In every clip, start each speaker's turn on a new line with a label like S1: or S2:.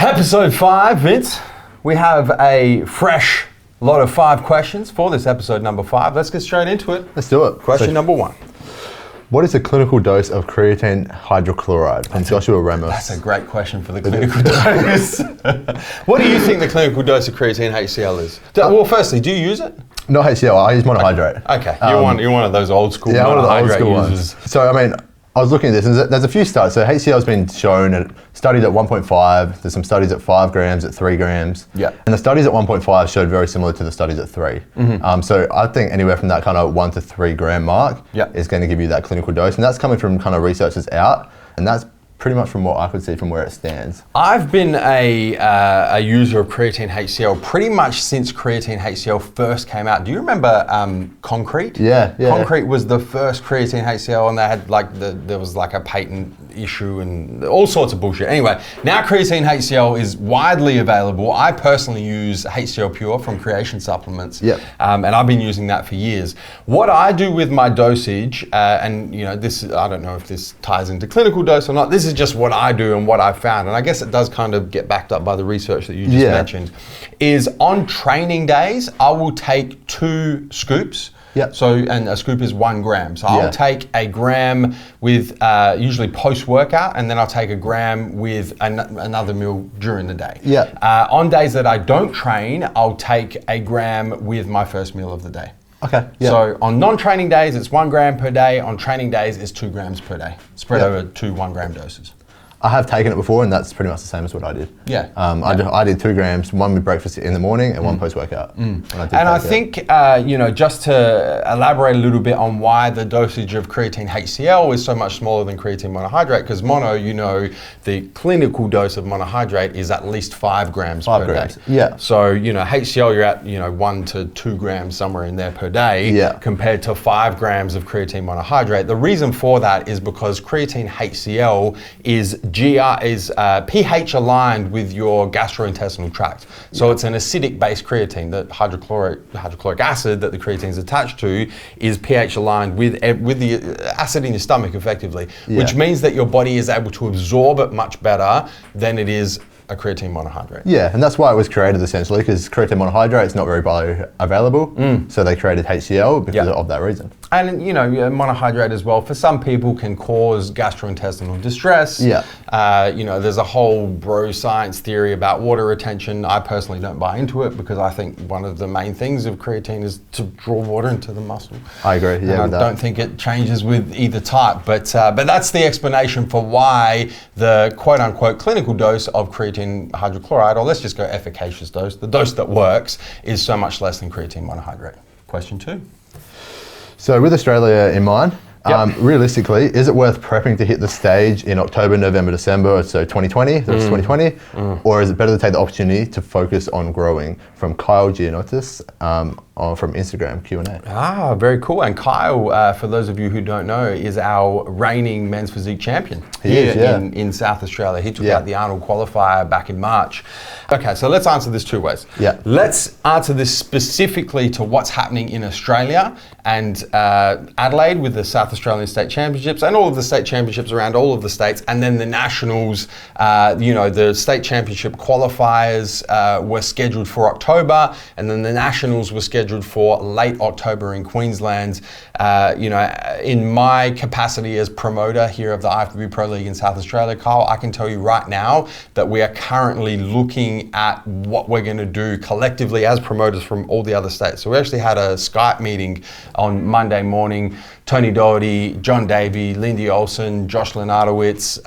S1: Episode 5, Vince. We have a fresh lot of 5 questions for this episode number 5. Let's get straight into it.
S2: Let's do it.
S1: Question number 1.
S2: What is the clinical dose of creatine hydrochloride? From Joshua Ramos.
S1: That's a great question for the clinical dose. What do you think the clinical dose of creatine HCl is? Well, firstly, do you use it?
S2: Not HCl, I use monohydrate.
S1: Okay, you're one of those old school
S2: one of the old school
S1: users.
S2: Ones. So, I mean, I was looking at this, and there's a few studies. So HCl has been shown, studied at 1.5, there's some studies at 5 grams, at 3 grams.
S1: Yeah.
S2: And the studies at 1.5 showed very similar to the studies at 3. Mm-hmm. So I think anywhere from that kind of 1 to 3 gram mark is going to give you that clinical dose. And that's coming from kind of research that's out. And that's pretty much from what I could see from where it stands.
S1: I've been a user of Creatine HCl pretty much since Creatine HCl first came out. Do you remember Concrete?
S2: Yeah.
S1: Concrete was the first Creatine HCl, and they had there was like a patent issue and all sorts of bullshit. Anyway, now Creatine HCl is widely available. I personally use HCl Pure from Creation Supplements, and I've been using that for years. What I do with my dosage, and this, I don't know if this ties into clinical dose or not. This is just what I do and what I've found, and I guess it does kind of get backed up by the research that you just mentioned, is on training days, I will take 2 scoops.
S2: Yep.
S1: So, and a scoop is 1 gram. So I'll take a gram with usually post-workout, and then I'll take a gram with another meal during the day. On days that I don't train, I'll take a gram with my first meal of the day.
S2: Okay.
S1: So on non-training days, it's 1 gram per day. On training days, it's 2 grams per day, spread over 2 1-gram doses.
S2: I have taken it before, and that's pretty much the same as what I did. I did 2 grams, 1 with breakfast in the morning and 1 post-workout.
S1: I think, just to elaborate a little bit on why the dosage of creatine HCl is so much smaller than creatine monohydrate, because the clinical dose of monohydrate is at least 5 grams per day.
S2: Yeah.
S1: So, HCl, you're at, 1 to 2 grams somewhere in there per day compared to 5 grams of creatine monohydrate. The reason for that is because creatine HCl is pH aligned with your gastrointestinal tract. So it's an acidic based creatine. The hydrochloric acid that the creatine is attached to is pH aligned with the acid in your stomach effectively, which means that your body is able to absorb it much better than it is a creatine monohydrate.
S2: Yeah, and that's why it was created essentially, because creatine monohydrate is not very bioavailable, so they created HCl because of that reason.
S1: And monohydrate as well, for some people can cause gastrointestinal distress. There's a whole bro science theory about water retention. I personally don't buy into it because I think one of the main things of creatine is to draw water into the muscle.
S2: I agree,
S1: I don't think it changes with either type, but that's the explanation for why the quote unquote clinical dose of creatine hydrochloride, or let's just go efficacious dose, the dose that works, is so much less than creatine monohydrate. Question 2.
S2: So with Australia in mind, realistically, is it worth prepping to hit the stage in October, November, December, so 2020, that's 2020, or is it better to take the opportunity to focus on growing? From Kyle Giannotis from Instagram Q&A.
S1: Very cool. And Kyle, for those of you who don't know, is our reigning men's physique champion in South Australia. He took out the Arnold qualifier back in March. Okay, so let's answer this 2 ways. Let's answer this specifically to what's happening in Australia and Adelaide with the South Australian State Championships and all of the state championships around all of the states, and then the nationals. The state championship qualifiers were scheduled for October, and then the nationals were scheduled for late October in Queensland. In my capacity as promoter here of the IFBB Pro League in South Australia, Kyle, I can tell you right now that we are currently looking at what we're going to do collectively as promoters from all the other states. So we actually had a Skype meeting on Monday morning. Tony Doherty, John Davey, Lindy Olsen, Josh Lenardowitz,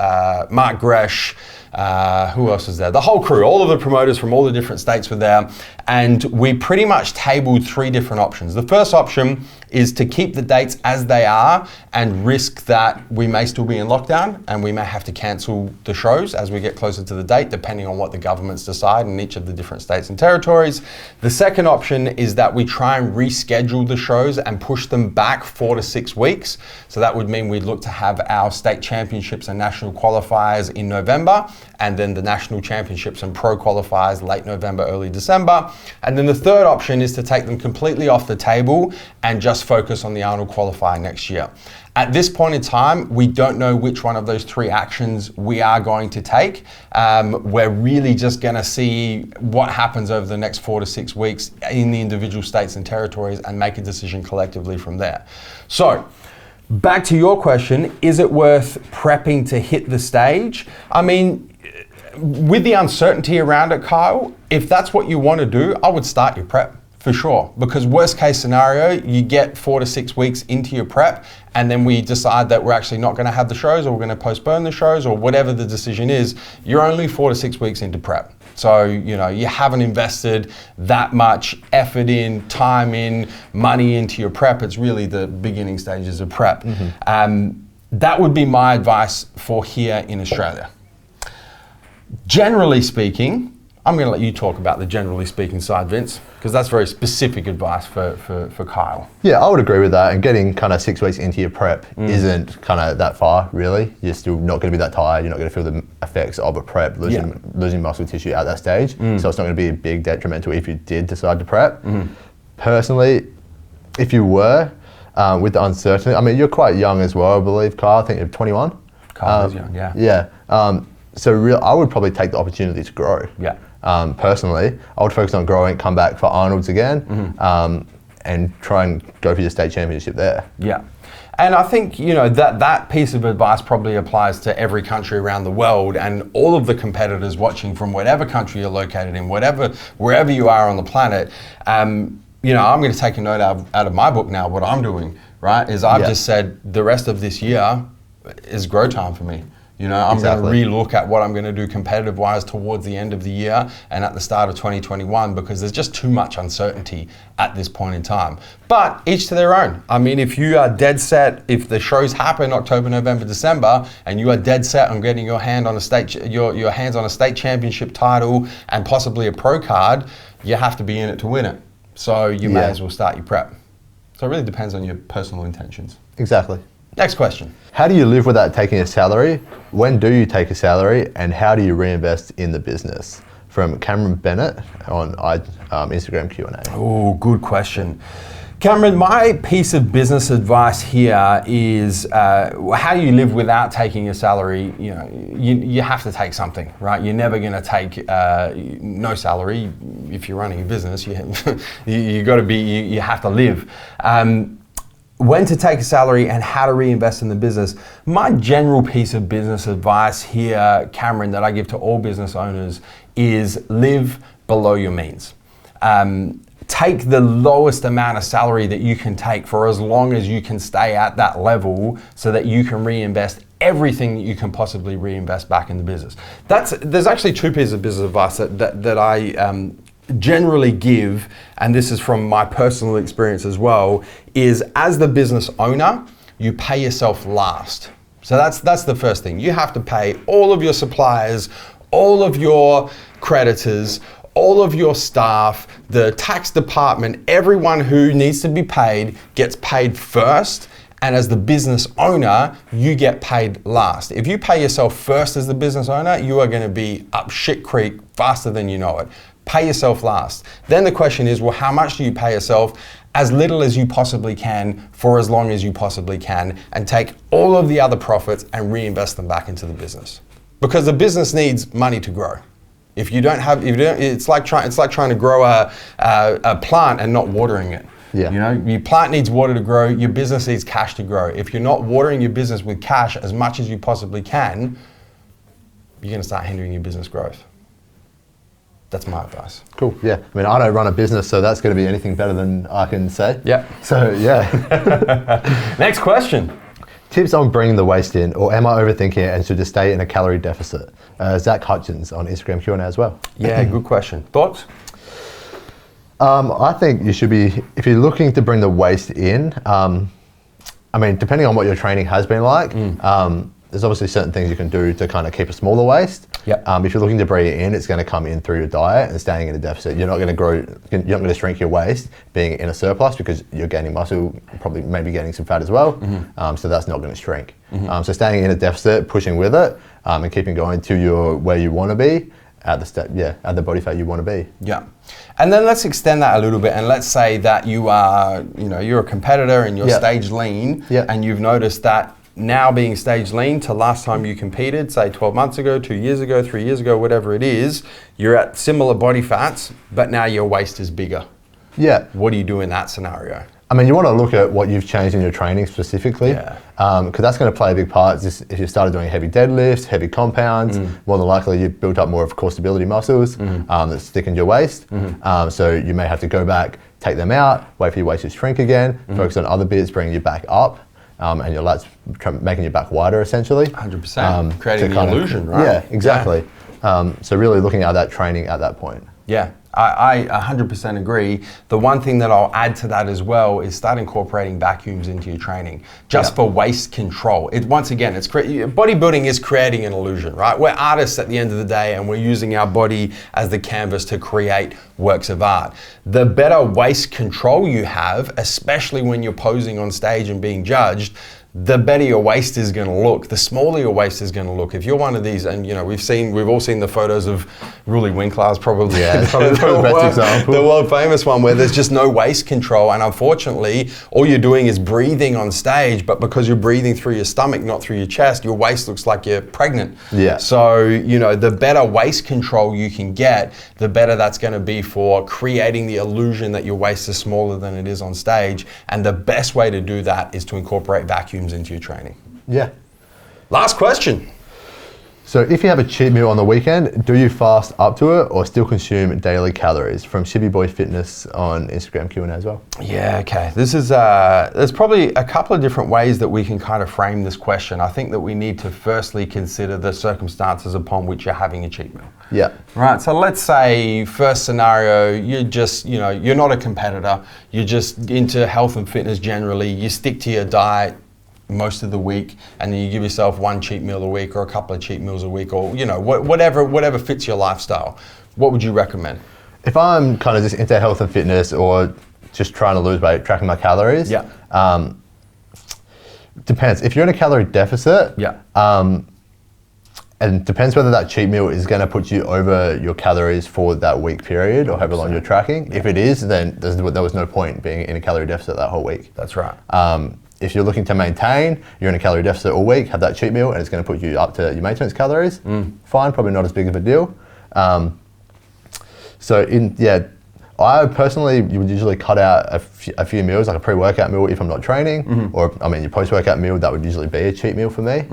S1: Mark Gresh, who else was there? The whole crew, all of the promoters from all the different states were there. And we pretty much tabled 3 different options. The first option is to keep the dates as they are and risk that we may still be in lockdown and we may have to cancel the shows as we get closer to the date, depending on what the governments decide in each of the different states and territories. The second option is that we try and reschedule the shows and push them back 4 to 6 weeks. So that would mean we'd look to have our state championships and national qualifiers in November, and then the national championships and pro qualifiers late November, early December. And then the third option is to take them completely off the table and just focus on the Arnold qualifier next year. At this point in time, we don't know which one of those three actions we are going to take. We're really just going to see what happens over the next 4 to 6 weeks in the individual states and territories and make a decision collectively from there. So, back to your question, is it worth prepping to hit the stage? I mean, with the uncertainty around it, Kyle, if that's what you want to do, I would start your prep. For sure, because worst case scenario, you get 4 to 6 weeks into your prep and then we decide that we're actually not going to have the shows or we're going to postpone the shows or whatever the decision is, you're only 4 to 6 weeks into prep. So, you know, you haven't invested that much effort in, time in, money into your prep. It's really the beginning stages of prep. That would be my advice for here in Australia. Generally speaking, I'm going to let you talk about the generally speaking side, Vince, because that's very specific advice for Kyle.
S2: Yeah, I would agree with that. And getting kind of 6 weeks into your prep isn't kind of that far, really. You're still not going to be that tired. You're not going to feel the effects of a prep, losing muscle tissue at that stage. So it's not going to be a big detrimental if you did decide to prep. Personally, if you were, with the uncertainty, I mean, you're quite young as well, I believe, Kyle. I think you're 21.
S1: Kyle is young, yeah.
S2: Yeah. So I would probably take the opportunity to grow.
S1: Yeah.
S2: Personally, I would focus on growing, come back for Arnold's again, and try and go for your state championship there.
S1: Yeah. And I think, you know, that piece of advice probably applies to every country around the world and all of the competitors watching from whatever country you're located in, wherever you are on the planet. You know, I'm going to take a note out of my book now. What I'm doing, right, is I've just said the rest of this year is grow time for me. You know, I'm going to relook at what I'm going to do competitive-wise towards the end of the year and at the start of 2021 because there's just too much uncertainty at this point in time. But each to their own. I mean, if you are dead set, if the shows happen October, November, December, and you are dead set on getting your hands on a state championship title and possibly a pro card, you have to be in it to win it. So you may as well start your prep. So it really depends on your personal intentions.
S2: Exactly.
S1: Next question.
S2: How do you live without taking a salary? When do you take a salary? And how do you reinvest in the business? From Cameron Bennett on Instagram Q&A.
S1: Oh, good question. Cameron, my piece of business advice here is how do you live without taking a salary? You know, you have to take something, right? You're never going to take no salary if you're running a business. You have to live. When to take a salary and how to reinvest in the business. My general piece of business advice here, Cameron, that I give to all business owners is live below your means. Take the lowest amount of salary that you can take for as long as you can stay at that level so that you can reinvest everything that you can possibly reinvest back in the business. There's actually two pieces of business advice that I generally give, and this is from my personal experience as well, is as the business owner, you pay yourself last. So that's the first thing. You have to pay all of your suppliers, all of your creditors, all of your staff, the tax department, everyone who needs to be paid gets paid first. And as the business owner, you get paid last. If you pay yourself first as the business owner, you are going to be up shit creek faster than you know it. Pay yourself last. Then the question is, well, how much do you pay yourself? As little as you possibly can for as long as you possibly can, and take all of the other profits and reinvest them back into the business. Because the business needs money to grow. If you don't, it's like trying to grow a plant and not watering it.
S2: Yeah.
S1: You know, your plant needs water to grow, your business needs cash to grow. If you're not watering your business with cash as much as you possibly can, you're going to start hindering your business growth. That's my advice.
S2: Cool, yeah. I mean, I don't run a business, so that's going to be anything better than I can say.
S1: Yeah.
S2: So, yeah.
S1: Next question.
S2: Tips on bringing the waist in, or am I overthinking it and should just stay in a calorie deficit? Zach Hutchins on Instagram Q&A as well.
S1: Yeah, good question. Thoughts?
S2: I think you should be, if you're looking to bring the waist in, I mean, depending on what your training has been like, there's obviously certain things you can do to kind of keep a smaller waist.
S1: Yep.
S2: If you're looking to bring it in, it's going to come in through your diet and staying in a deficit. You're not going to grow, you're not going to shrink your waist being in a surplus because you're gaining muscle, probably maybe gaining some fat as well. So that's not going to shrink. So staying in a deficit, pushing with it, and keeping going to where you want to be at the body fat you want to be.
S1: Yeah. And then let's extend that a little bit, and let's say that you are, you're a competitor and you're stage lean, and you've noticed that now being stage lean to last time you competed, say 12 months ago, 2 years ago, 3 years ago, whatever it is, you're at similar body fats, but now your waist is bigger.
S2: Yeah.
S1: What do you do in that scenario?
S2: I mean, you want to look at what you've changed in your training specifically, because that's going to play a big part. If you started doing heavy deadlifts, heavy compounds, more than likely you've built up more of core stability muscles that stick in your waist. So you may have to go back, take them out, wait for your waist to shrink again, focus on other bits, bringing you back up, and your lats making your back wider essentially.
S1: 100%. Creating the illusion, right?
S2: Yeah, exactly. So really looking at that training at that point.
S1: Yeah. I 100% agree. The one thing that I'll add to that as well is start incorporating vacuums into your training, just for waist control. Once again, bodybuilding is creating an illusion, right? We're artists at the end of the day, and we're using our body as the canvas to create works of art. The better waist control you have, especially when you're posing on stage and being judged, the better your waist is going to look, the smaller your waist is going to look. If you're one of these, and we've all seen the photos of Ruli Winkler's probably the best example, the world famous one where there's just no waist control, and unfortunately, all you're doing is breathing on stage. But because you're breathing through your stomach, not through your chest, your waist looks like you're pregnant. Yeah. So the better waist control you can get, the better that's going to be for creating the illusion that your waist is smaller than it is on stage. And the best way to do that is to incorporate vacuum into your training.
S2: Yeah.
S1: Last question.
S2: So if you have a cheat meal on the weekend, do you fast up to it or still consume daily calories? From Shibby Boy Fitness on Instagram Q&A as well.
S1: Yeah, okay. This is, there's probably a couple of different ways that we can kind of frame this question. I think that we need to firstly consider the circumstances upon which you're having a cheat meal.
S2: Yeah.
S1: Right, so let's say first scenario, you're just, you're not a competitor, you're just into health and fitness generally, you stick to your diet most of the week, and then you give yourself one cheat meal a week or a couple of cheat meals a week, or whatever fits your lifestyle. What would you recommend?
S2: If I'm kind of just into health and fitness or just trying to lose weight, tracking my calories, depends. If you're in a calorie deficit, and depends whether that cheat meal is going to put you over your calories for that week period or however long you're tracking. If it is, then there was no point being in a calorie deficit that whole week.
S1: That's right.
S2: If you're looking to maintain, you're in a calorie deficit all week, have that cheat meal, and it's going to put you up to your maintenance calories. Fine, probably not as big of a deal. I personally would usually cut out a few meals, like a pre-workout meal if I'm not training, or your post-workout meal, that would usually be a cheat meal for me.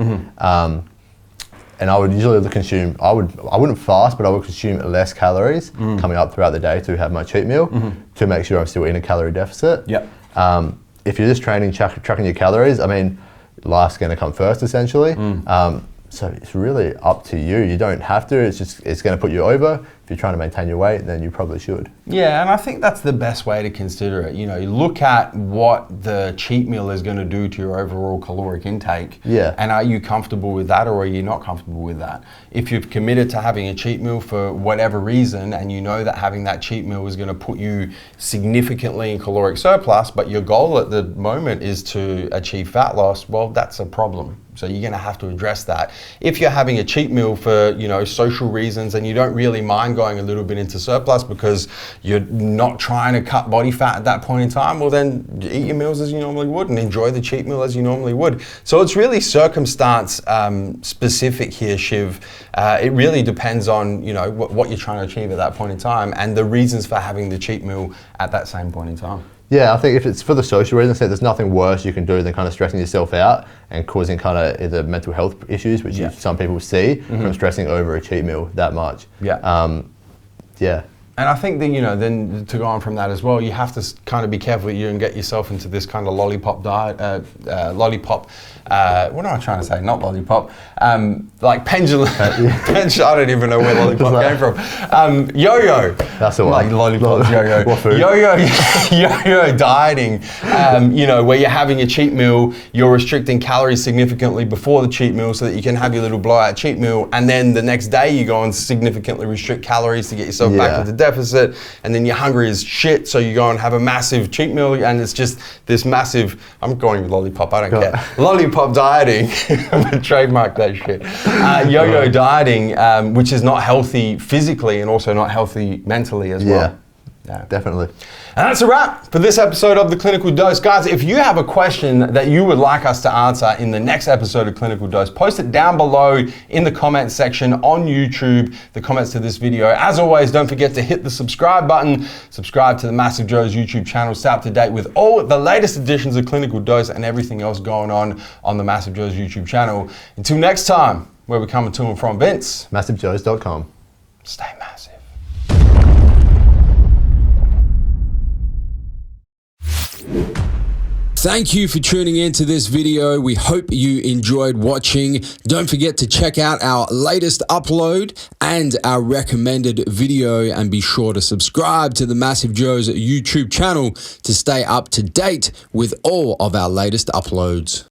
S2: And I would usually consume, I wouldn't fast, but I would consume less calories coming up throughout the day to have my cheat meal to make sure I'm still in a calorie deficit. If you're just training, tracking your calories, life's going to come first essentially. So it's really up to you. You don't have to, it's going to put you over. If you're trying to maintain your weight, then you probably should.
S1: Yeah, and I think that's the best way to consider it. You look at what the cheat meal is going to do to your overall caloric intake. Yeah. And are you comfortable with that, or are you not comfortable with that? If you've committed to having a cheat meal for whatever reason, and you know that having that cheat meal is going to put you significantly in caloric surplus, but your goal at the moment is to achieve fat loss, well, that's a problem. So you're going to have to address that. If you're having a cheat meal for social reasons, and you don't really mind going a little bit into surplus because you're not trying to cut body fat at that point in time, well then eat your meals as you normally would and enjoy the cheat meal as you normally would. So it's really circumstance specific here, Shiv. It really depends on what you're trying to achieve at that point in time and the reasons for having the cheat meal at that same point in time.
S2: Yeah, I think if it's for the social reasons, there's nothing worse you can do than kind of stressing yourself out and causing kind of either mental health issues, which some people see from stressing over a cheat meal that much. Yeah. And
S1: I think that, then to go on from that as well, you have to kind of be careful that you don't get yourself into this kind of lollipop diet, what am I trying to say? Not lollipop, like pendulum, I don't even know where lollipop came from. Yo-yo.
S2: That's the one.
S1: Like lollipop, yo-yo.
S2: What food?
S1: Yo-yo dieting, where you're having a cheat meal, you're restricting calories significantly before the cheat meal so that you can have your little blowout cheat meal, and then the next day you go and significantly restrict calories to get yourself back into deficit. deficit, and then you're hungry as shit, so you go and have a massive cheat meal, and it's just this massive, I'm going with lollipop, I don't care. Lollipop dieting, I'm gonna trademark that shit. Yo-yo dieting, which is not healthy physically and also not healthy mentally as well.
S2: Yeah, definitely.
S1: And that's a wrap for this episode of The Clinical Dose. Guys, if you have a question that you would like us to answer in the next episode of Clinical Dose, post it down below in the comments section on YouTube, the comments to this video. As always, don't forget to hit the subscribe button, subscribe to the MassiveJoes YouTube channel, stay up to date with all the latest editions of Clinical Dose and everything else going on the MassiveJoes YouTube channel. Until next time, where we're coming to and from Vince.
S2: MassiveJoes.com.
S1: Stay massive. Thank you for tuning in to this video. We hope you enjoyed watching. Don't forget to check out our latest upload and our recommended video, and be sure to subscribe to the MassiveJoes YouTube channel to stay up to date with all of our latest uploads.